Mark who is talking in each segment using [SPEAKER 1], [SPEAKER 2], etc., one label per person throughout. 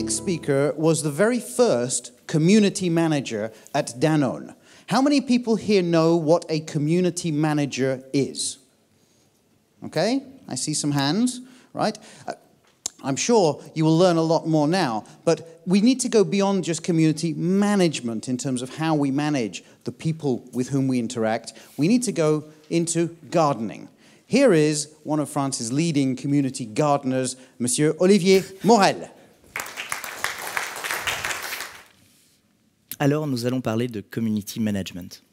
[SPEAKER 1] next speaker was the very first community manager at Danone. How many people here know what a community manager is? Okay, I see some hands, right? I'm sure you will learn a lot more now, but we need to go beyond just community management in terms of how we manage the people with whom we interact. We need to go into gardening. Here is one of France's leading community gardeners, Monsieur Olivier Morel.
[SPEAKER 2] Alors, nous allons parler de community management.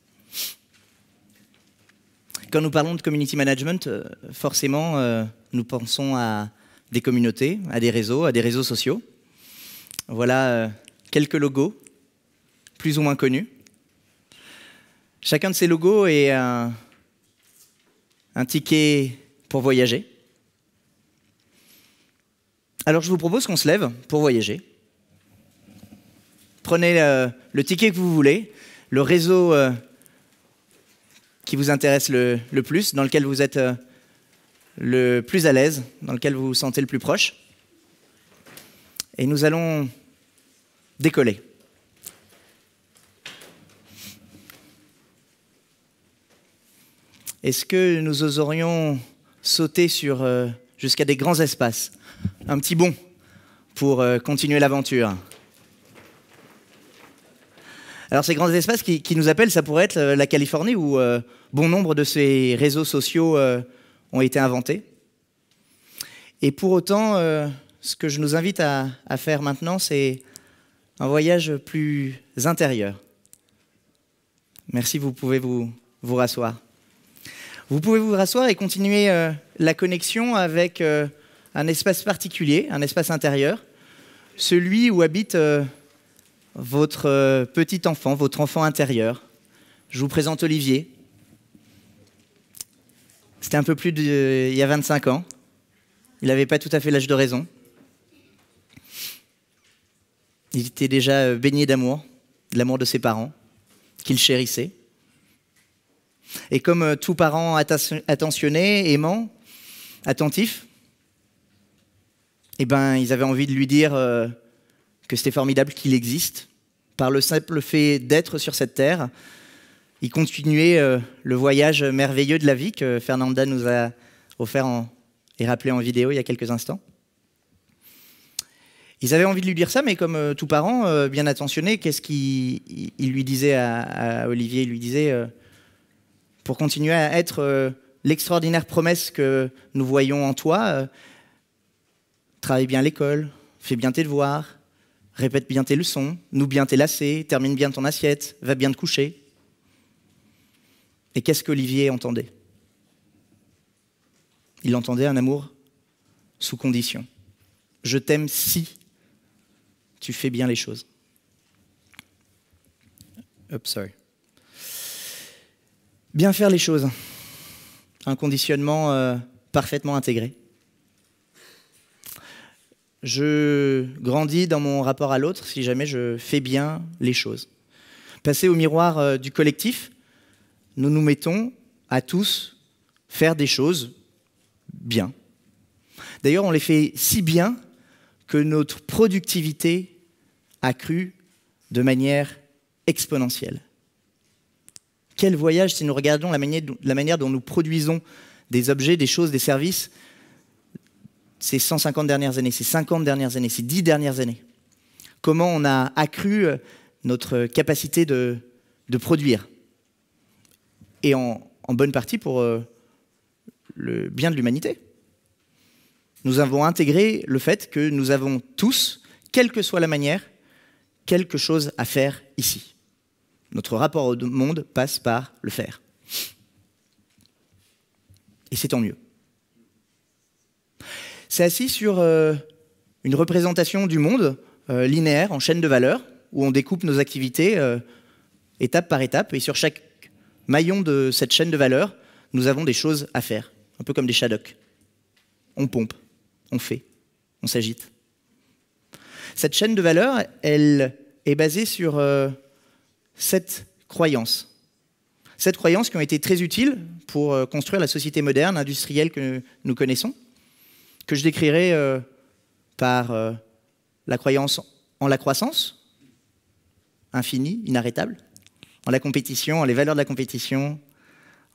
[SPEAKER 2] Quand nous parlons de community management, forcément, nous pensons à des communautés, à des réseaux sociaux. Voilà quelques logos, plus ou moins connus. Chacun de ces logos est un ticket pour voyager. Alors je vous propose qu'on se lève pour voyager. Prenez le ticket que vous voulez, le réseau qui vous intéresse le plus, dans lequel vous êtes le plus à l'aise, dans lequel vous vous sentez le plus proche. Et nous allons décoller. Est-ce que nous oserions sauter sur jusqu'à des grands espaces? Un petit bond pour continuer l'aventure. Alors ces grands espaces qui nous appellent, ça pourrait être la Californie où bon nombre de ces réseaux sociaux ont été inventés. Et pour autant, ce que je nous invite à faire maintenant, c'est un voyage plus intérieur. Merci, vous pouvez vous rasseoir. Vous pouvez vous rasseoir et continuer la connexion avec un espace particulier, un espace intérieur, celui où habite votre petit enfant, votre enfant intérieur. Je vous présente Olivier. C'était un peu plus il y a 25 ans. Il n'avait pas tout à fait l'âge de raison. Il était déjà baigné d'amour, de l'amour de ses parents, qu'il chérissait. Et comme tout parent attentionné, aimant, attentif, eh ben, ils avaient envie de lui dire que c'était formidable qu'il existe. Par le simple fait d'être sur cette terre, il continuait le voyage merveilleux de la vie que Fernanda nous a offert et rappelé en vidéo il y a quelques instants. Ils avaient envie de lui dire ça, mais comme tout parent bien attentionné, qu'est-ce qu'il lui disait à Olivier? Il lui disait, pour continuer à être l'extraordinaire promesse que nous voyons en toi, travaille bien à l'école, fais bien tes devoirs, répète bien tes leçons, noue bien tes lacets, termine bien ton assiette, va bien te coucher. Et qu'est-ce qu'Olivier entendait? Il entendait un amour sous condition. Je t'aime si tu fais bien les choses. Oops, sorry. Bien faire les choses. Un conditionnement parfaitement intégré. Je grandis dans mon rapport à l'autre si jamais je fais bien les choses. Passer au miroir du collectif, nous nous mettons à tous faire des choses bien. D'ailleurs, on les fait si bien que notre productivité a crû de manière exponentielle. Quel voyage si nous regardons la manière dont nous produisons des objets, des choses, des services ces 150 dernières années, ces 50 dernières années, ces 10 dernières années. Comment on a accru notre capacité de produire. Et en bonne partie pour le bien de l'humanité. Nous avons intégré le fait que nous avons tous, quelle que soit la manière, quelque chose à faire ici. Notre rapport au monde passe par le faire. Et c'est tant mieux. C'est assis sur une représentation du monde linéaire, en chaîne de valeurs, où on découpe nos activités étape par étape, et sur chaque maillon de cette chaîne de valeurs, nous avons des choses à faire, un peu comme des shadoks. On pompe, on fait, on s'agite. Cette chaîne de valeurs, elle est basée sur 7 croyances. 7 croyances qui ont été très utiles pour construire la société moderne, industrielle que nous connaissons, que je décrirai par La croyance en la croissance, infinie, inarrêtable, en la compétition, en les valeurs de la compétition,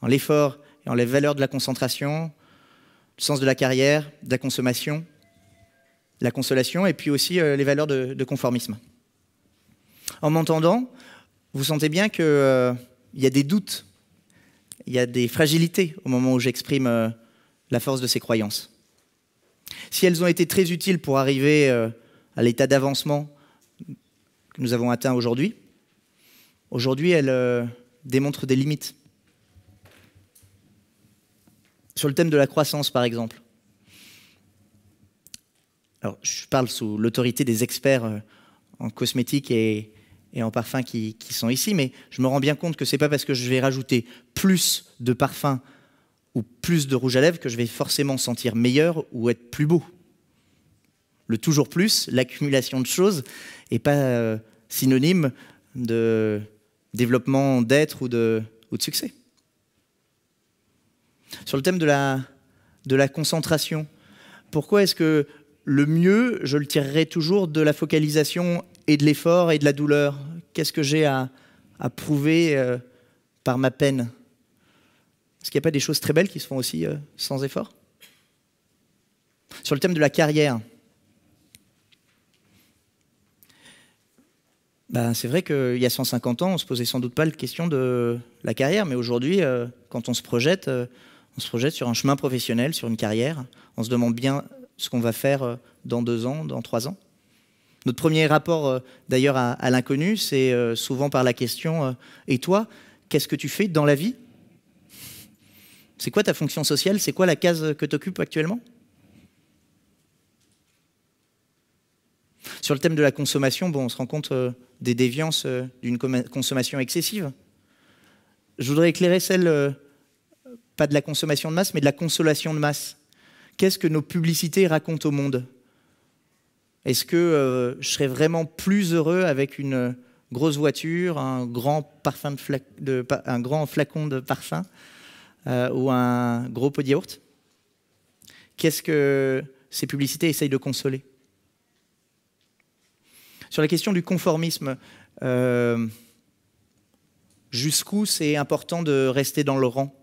[SPEAKER 2] en l'effort et en les valeurs de la concentration, le sens de la carrière, de la consommation, la consolation, et puis aussi les valeurs de conformisme. En m'entendant, vous sentez bien qu'il y a des doutes, il y a des fragilités au moment où j'exprime la force de ces croyances. Si elles ont été très utiles pour arriver à l'état d'avancement que nous avons atteint aujourd'hui, elles démontrent des limites. Sur le thème de la croissance, par exemple. Alors, je parle sous l'autorité des experts en cosmétique et en parfum qui sont ici, mais je me rends bien compte que ce n'est pas parce que je vais rajouter plus de parfum ou plus de rouge à lèvres que je vais forcément sentir meilleur ou être plus beau. Le toujours plus, l'accumulation de choses, n'est pas synonyme de développement d'être ou de succès. Sur le thème de la concentration, pourquoi est-ce que le mieux, je le tirerai toujours de la focalisation et de l'effort et de la douleur? Qu'est-ce que j'ai à prouver par ma peine? Est-ce qu'il n'y a pas des choses très belles qui se font aussi sans effort? Sur le thème de la carrière, c'est vrai qu'il y a 150 ans, on ne se posait sans doute pas la question de la carrière, mais aujourd'hui, quand on se projette sur un chemin professionnel, sur une carrière, on se demande bien ce qu'on va faire dans 2 ans, dans 3 ans. Notre premier rapport, d'ailleurs, à l'inconnu, c'est souvent par la question « Et toi, qu'est-ce que tu fais dans la vie ? C'est quoi ta fonction sociale? C'est quoi la case que tu occupes actuellement ?» Sur le thème de la consommation, on se rend compte des déviances d'une consommation excessive. Je voudrais éclairer celle, pas de la consommation de masse, mais de la consolation de masse. Qu'est-ce que nos publicités racontent au monde? Est-ce que je serais vraiment plus heureux avec une grosse voiture, un grand flacon de parfum ou un gros pot de yaourt? Qu'est-ce que ces publicités essayent de consoler? Sur la question du conformisme, jusqu'où c'est important de rester dans le rang?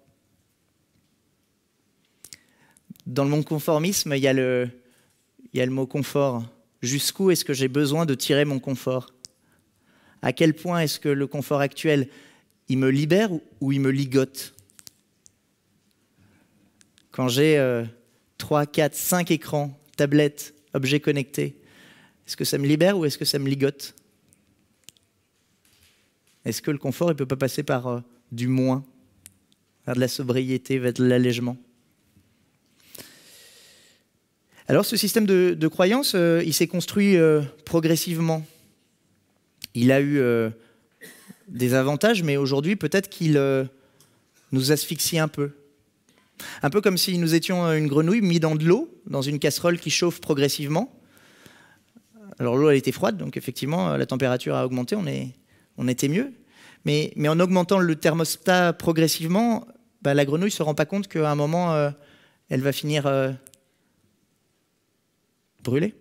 [SPEAKER 2] Dans le mot conformisme, il y a le mot confort. Jusqu'où est-ce que j'ai besoin de tirer mon confort? À quel point est-ce que le confort actuel, il me libère ou il me ligote? Quand j'ai 3, 4, 5 écrans, tablettes, objets connectés, est-ce que ça me libère ou est-ce que ça me ligote? Est-ce que le confort ne peut pas passer par du moins, vers de la sobriété, vers de l'allègement? Alors ce système de croyance, il s'est construit progressivement. Il a eu des avantages, mais aujourd'hui peut-être qu'il nous asphyxie un peu. Un peu comme si nous étions une grenouille mise dans de l'eau, dans une casserole qui chauffe progressivement. Alors l'eau elle était froide, donc effectivement la température a augmenté, on était mieux. Mais en augmentant le thermostat progressivement, la grenouille ne se rend pas compte qu'à un moment, elle va finir brûlée.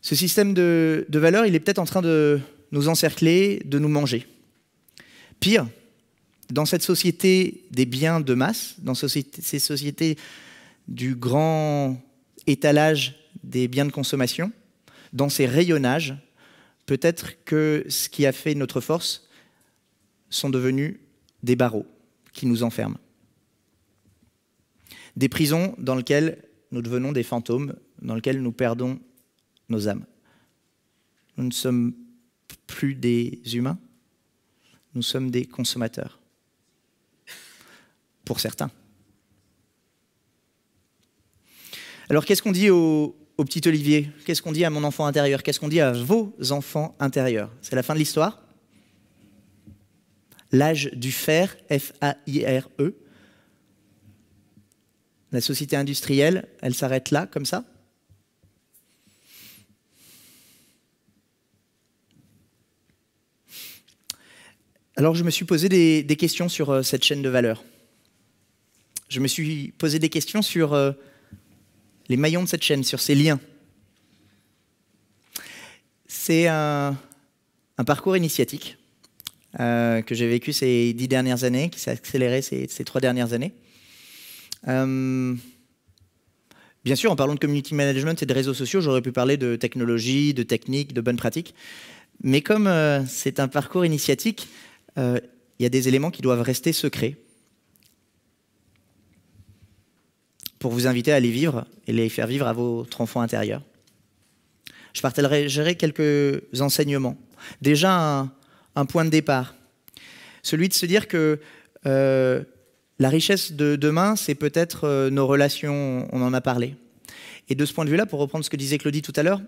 [SPEAKER 2] Ce système de valeurs, il est peut-être en train de nous encercler, de nous manger. Pire, dans cette société des biens de masse, dans ces sociétés du grand étalage des biens de consommation, dans ces rayonnages, peut-être que ce qui a fait notre force sont devenus des barreaux qui nous enferment. Des prisons dans lesquelles nous devenons des fantômes, dans lesquelles nous perdons nos âmes. Nous ne sommes plus des humains, nous sommes des consommateurs. Pour certains. Alors qu'est-ce qu'on dit au petit Olivier? Qu'est-ce qu'on dit à mon enfant intérieur? Qu'est-ce qu'on dit à vos enfants intérieurs? C'est la fin de l'histoire. L'âge du fer, F-A-I-R-E. La société industrielle, elle s'arrête là, comme ça. Alors je me suis posé des questions sur cette chaîne de valeur. Je me suis posé des questions sur les maillons de cette chaîne, sur ces liens. C'est un parcours initiatique que j'ai vécu ces 10 dernières années, qui s'est accéléré ces 3 dernières années. Bien sûr, en parlant de community management et de réseaux sociaux, j'aurais pu parler de technologie, de technique, de bonnes pratiques. Mais comme c'est un parcours initiatique, il y a des éléments qui doivent rester secrets pour vous inviter à les vivre et les faire vivre à votre enfant intérieur. Je partagerai quelques enseignements. Déjà, un point de départ, celui de se dire que la richesse de demain, c'est peut-être nos relations, on en a parlé. Et de ce point de vue-là, pour reprendre ce que disait Claudie tout à l'heure,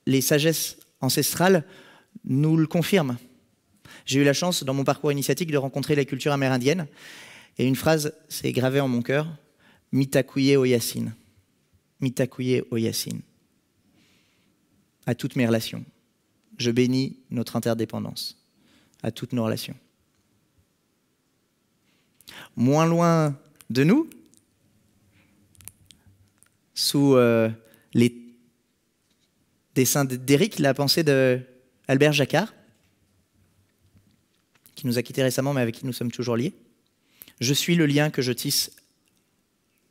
[SPEAKER 2] les sagesses ancestrales nous le confirment. J'ai eu la chance, dans mon parcours initiatique, de rencontrer la culture amérindienne. Et une phrase s'est gravée en mon cœur, « Mitakuye Oyasin ». Mitakuye Oyasin. À toutes mes relations. Je bénis notre interdépendance. À toutes nos relations. Moins loin de nous, sous les dessins d'Éric, la pensée d'Albert Jacquard, qui nous a quittés récemment, mais avec qui nous sommes toujours liés. Je suis le lien que je tisse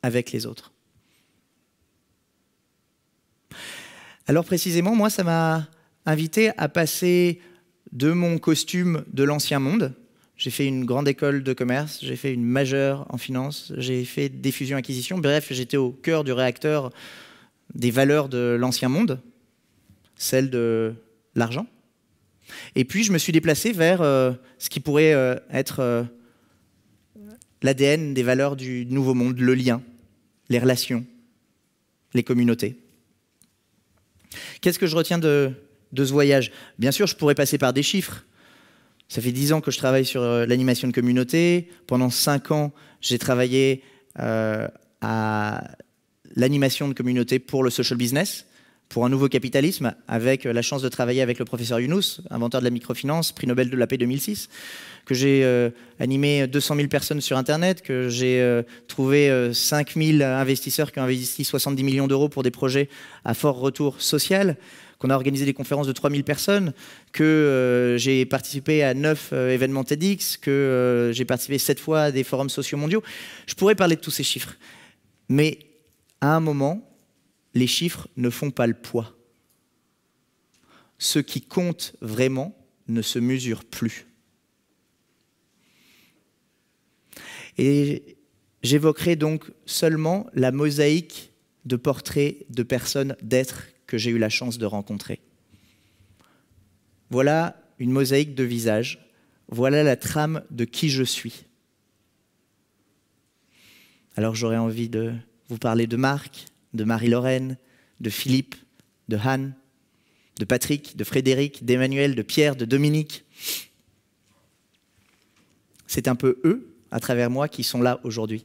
[SPEAKER 2] avec les autres. Alors précisément, moi, ça m'a invité à passer de mon costume de l'ancien monde. J'ai fait une grande école de commerce, j'ai fait une majeure en finance, j'ai fait des fusions-acquisitions. Bref, j'étais au cœur du réacteur des valeurs de l'ancien monde, celles de l'argent. Et puis, je me suis déplacé vers ce qui pourrait être l'ADN des valeurs du nouveau monde, le lien, les relations, les communautés. Qu'est-ce que je retiens de ce voyage? Bien sûr, je pourrais passer par des chiffres. Ça fait 10 ans que je travaille sur l'animation de communauté. Pendant 5 ans, j'ai travaillé à l'animation de communauté pour le social business, pour un nouveau capitalisme, avec la chance de travailler avec le professeur Younous, inventeur de la microfinance, prix Nobel de la paix 2006, que j'ai animé 200 000 personnes sur Internet, que j'ai trouvé 5 000 investisseurs qui ont investi 70 millions d'euros pour des projets à fort retour social, qu'on a organisé des conférences de 3 000 personnes, que j'ai participé à 9 événements TEDx, que j'ai participé 7 fois à des forums sociaux mondiaux. Je pourrais parler de tous ces chiffres. Mais à un moment, les chiffres ne font pas le poids. Ce qui compte vraiment ne se mesure plus. Et j'évoquerai donc seulement la mosaïque de portraits de personnes, d'êtres que j'ai eu la chance de rencontrer. Voilà une mosaïque de visages. Voilà la trame de qui je suis. Alors j'aurais envie de vous parler de Marc, de Marie-Lorraine, de Philippe, de Han, de Patrick, de Frédéric, d'Emmanuel, de Pierre, de Dominique. C'est un peu eux, à travers moi, qui sont là aujourd'hui.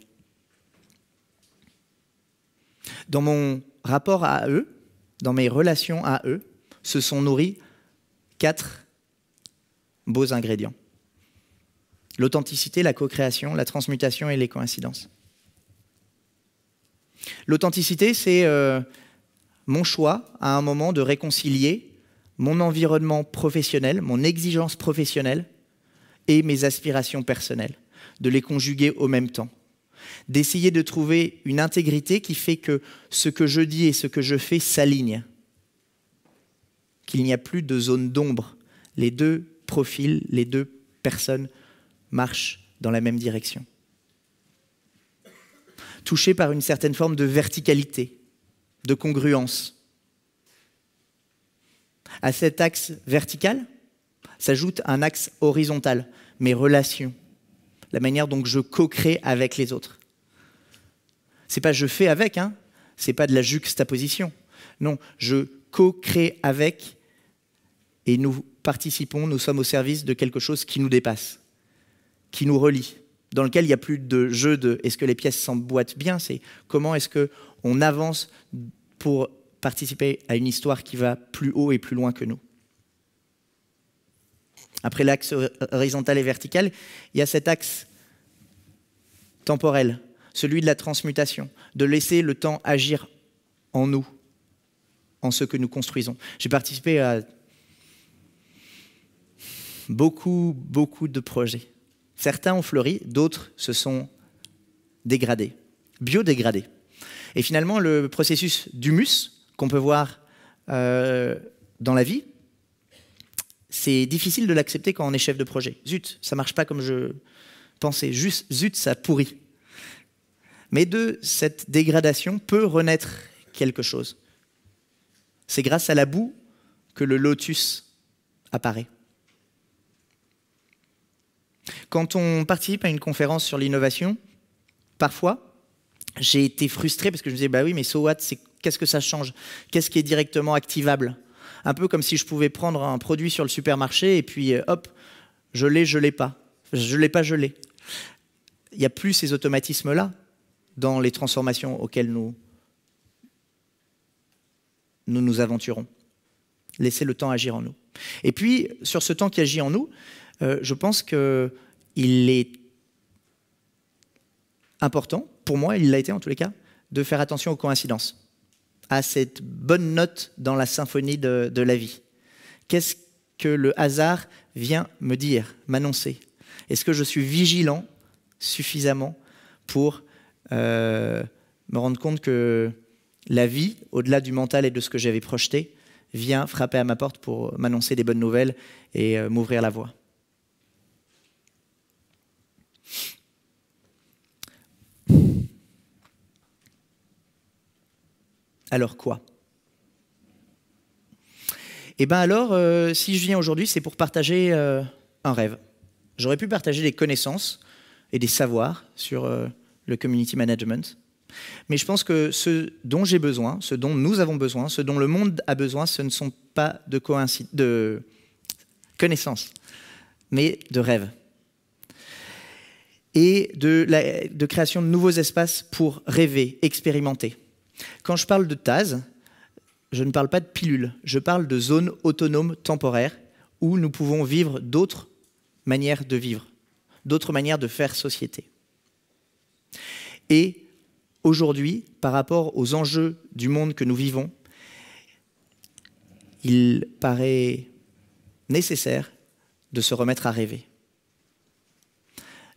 [SPEAKER 2] Dans mon rapport à eux, dans mes relations à eux, se sont nourris 4 beaux ingrédients. L'authenticité, la co-création, la transmutation et les coïncidences. L'authenticité, c'est mon choix à un moment de réconcilier mon environnement professionnel, mon exigence professionnelle et mes aspirations personnelles, de les conjuguer au même temps, d'essayer de trouver une intégrité qui fait que ce que je dis et ce que je fais s'alignent, qu'il n'y a plus de zone d'ombre. Les deux profils, les deux personnes marchent dans la même direction. Touché par une certaine forme de verticalité, de congruence. À cet axe vertical s'ajoute un axe horizontal, mes relations, la manière dont je co-crée avec les autres. C'est pas je fais avec, hein, c'est pas de la juxtaposition. Non, je co-crée avec et nous participons, nous sommes au service de quelque chose qui nous dépasse, qui nous relie, dans lequel il n'y a plus de jeu de est-ce que les pièces s'emboîtent bien, c'est comment est-ce qu'on avance pour participer à une histoire qui va plus haut et plus loin que nous. Après l'axe horizontal et vertical, il y a cet axe temporel, celui de la transmutation, de laisser le temps agir en nous, en ce que nous construisons. J'ai participé à beaucoup de projets. Certains ont fleuri, d'autres se sont dégradés, biodégradés. Et finalement, le processus d'humus qu'on peut voir dans la vie, c'est difficile de l'accepter quand on est chef de projet. Zut, ça ne marche pas comme je pensais. Juste, zut, ça pourrit. Mais de cette dégradation peut renaître quelque chose. C'est grâce à la boue que le lotus apparaît. Quand on participe à une conférence sur l'innovation, parfois, j'ai été frustré parce que je me disais, bah oui, mais so what, qu'est-ce que ça change? Qu'est-ce qui est directement activable? Un peu comme si je pouvais prendre un produit sur le supermarché et puis hop, je l'ai pas. Je l'ai pas, je l'ai. Il n'y a plus ces automatismes-là dans les transformations auxquelles nous nous aventurons. Laissez le temps agir en nous. Et puis, sur ce temps qui agit en nous, je pense qu'il est important, pour moi, il l'a été en tous les cas, de faire attention aux coïncidences, à cette bonne note dans la symphonie de la vie. Qu'est-ce que le hasard vient me dire, m'annoncer? Est-ce que je suis vigilant suffisamment pour me rendre compte que la vie, au-delà du mental et de ce que j'avais projeté, vient frapper à ma porte pour m'annoncer des bonnes nouvelles et m'ouvrir la voie? Alors quoi? Eh bien alors, si je viens aujourd'hui, c'est pour partager un rêve. J'aurais pu partager des connaissances et des savoirs sur le community management. Mais je pense que ce dont j'ai besoin, ce dont nous avons besoin, ce dont le monde a besoin, ce ne sont pas de connaissances, mais de rêves. Et de création de nouveaux espaces pour rêver, expérimenter. Quand je parle de TAS, je ne parle pas de pilules, je parle de zones autonomes temporaires où nous pouvons vivre d'autres manières de vivre, d'autres manières de faire société. Et aujourd'hui, par rapport aux enjeux du monde que nous vivons, il paraît nécessaire de se remettre à rêver.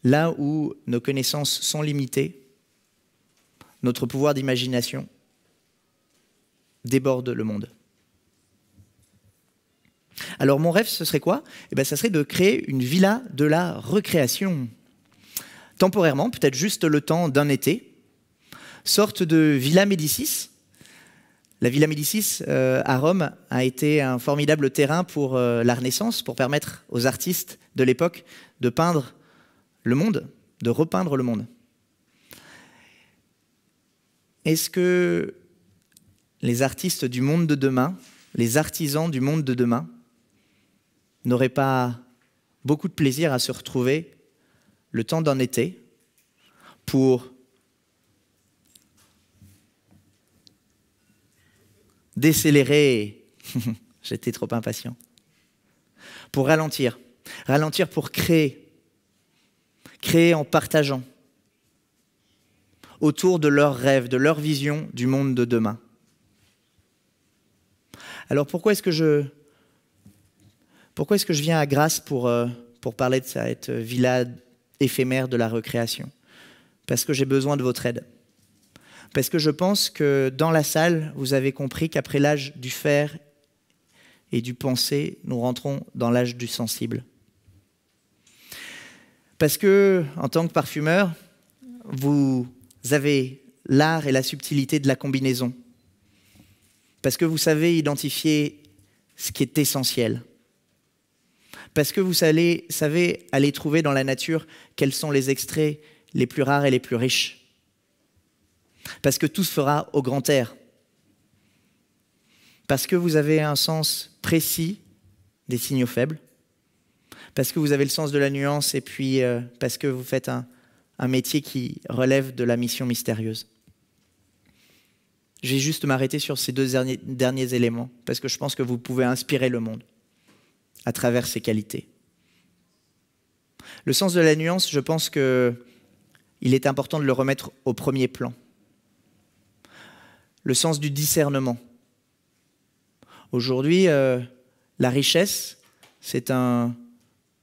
[SPEAKER 2] Là où nos connaissances sont limitées, notre pouvoir d'imagination déborde le monde. Alors mon rêve, ce serait quoi? Eh bien, ça serait de créer une villa de la recréation. Temporairement, peut-être juste le temps d'un été, sorte de Villa Médicis. La Villa Médicis à Rome a été un formidable terrain pour la Renaissance, pour permettre aux artistes de l'époque de peindre le monde, de repeindre le monde. Est-ce que les artistes du monde de demain, les artisans du monde de demain, n'auraient pas beaucoup de plaisir à se retrouver le temps d'un été pour décélérer, j'étais trop impatient, pour ralentir pour créer en partageant autour de leurs rêves, de leur vision du monde de demain. Alors pourquoi est-ce que je viens à Grasse pour parler de cette villa éphémère de la recréation? Parce que j'ai besoin de votre aide. Parce que je pense que dans la salle, vous avez compris qu'après l'âge du faire et du penser, nous rentrons dans l'âge du sensible. Parce que, en tant que parfumeur, vous avez l'art et la subtilité de la combinaison. Parce que vous savez identifier ce qui est essentiel. Parce que vous savez aller trouver dans la nature quels sont les extraits les plus rares et les plus riches. Parce que tout se fera au grand air. Parce que vous avez un sens précis des signaux faibles. Parce que vous avez le sens de la nuance et puis parce que vous faites un métier qui relève de la mission mystérieuse. Je vais juste m'arrêter sur ces deux derniers éléments parce que je pense que vous pouvez inspirer le monde à travers ces qualités. Le sens de la nuance, je pense qu'il est important de le remettre au premier plan. le sens du discernement. Aujourd'hui, la richesse, c'est un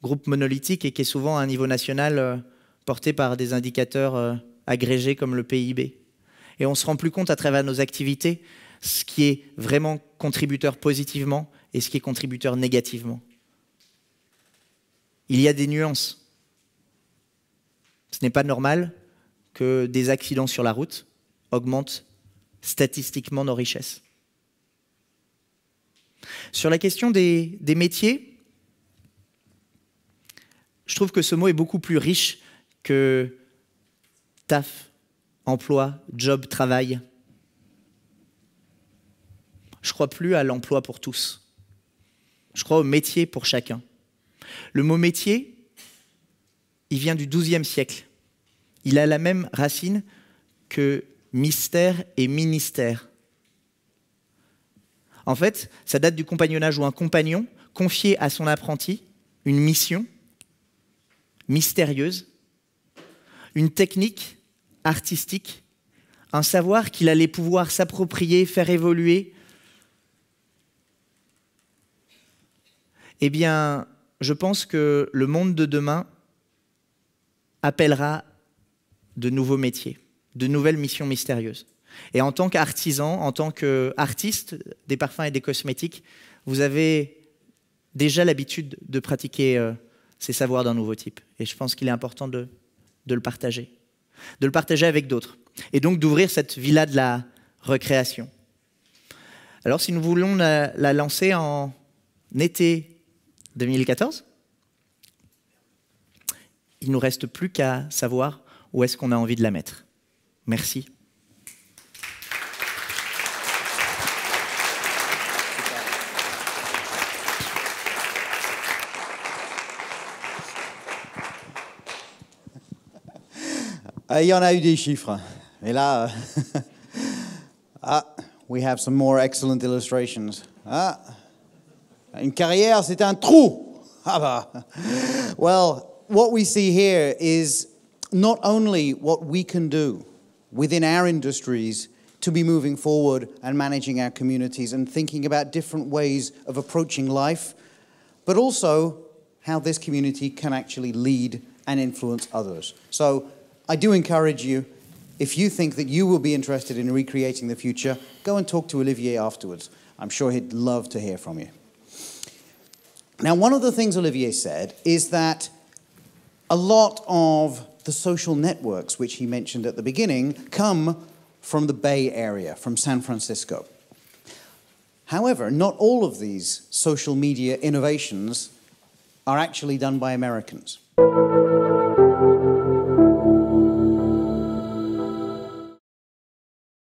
[SPEAKER 2] groupe monolithique et qui est souvent à un niveau national porté par des indicateurs agrégés comme le PIB. Et on ne se rend plus compte à travers nos activités ce qui est vraiment contributeur positivement et ce qui est contributeur négativement. Il y a des nuances. Ce n'est pas normal que des accidents sur la route augmentent statistiquement nos richesses. Sur la question des métiers, je trouve que ce mot est beaucoup plus riche que taf, emploi, job, travail. Je ne crois plus à l'emploi pour tous. Je crois au métier pour chacun. Le mot métier, il vient du XIIe siècle. Il a la même racine que mystère et ministère. En fait, ça date du compagnonnage où un compagnon confiait à son apprenti une mission mystérieuse, une technique artistique, un savoir qu'il allait pouvoir s'approprier, faire évoluer. Eh bien, je pense que le monde de demain appellera de nouveaux métiers, de nouvelles missions mystérieuses. Et en tant qu'artisan, en tant qu'artiste des parfums et des cosmétiques, vous avez déjà l'habitude de pratiquer ces savoirs d'un nouveau type. Et je pense qu'il est important de le partager. De le partager avec d'autres. Et donc d'ouvrir cette villa de la recréation. Alors si nous voulons la lancer en été 2014, il ne nous reste plus qu'à savoir où est-ce qu'on a envie de la mettre. Merci.
[SPEAKER 1] Il y en a eu des chiffres. Et là, we have some more excellent illustrations. Une carrière, c'est un trou. Well, what we see here is not only what we can do within our industries to be moving forward and managing our communities and thinking about different ways of approaching life, but also how this community can actually lead and influence others. So I do encourage you, if you think that you will be interested in recreating the future, go and talk to Olivier afterwards. I'm sure he'd love to hear from you. Now, one of the things Olivier said is that a lot of the social networks, which he mentioned at the beginning, come from the Bay Area, from San Francisco. However, not all of these social media innovations are actually done by Americans.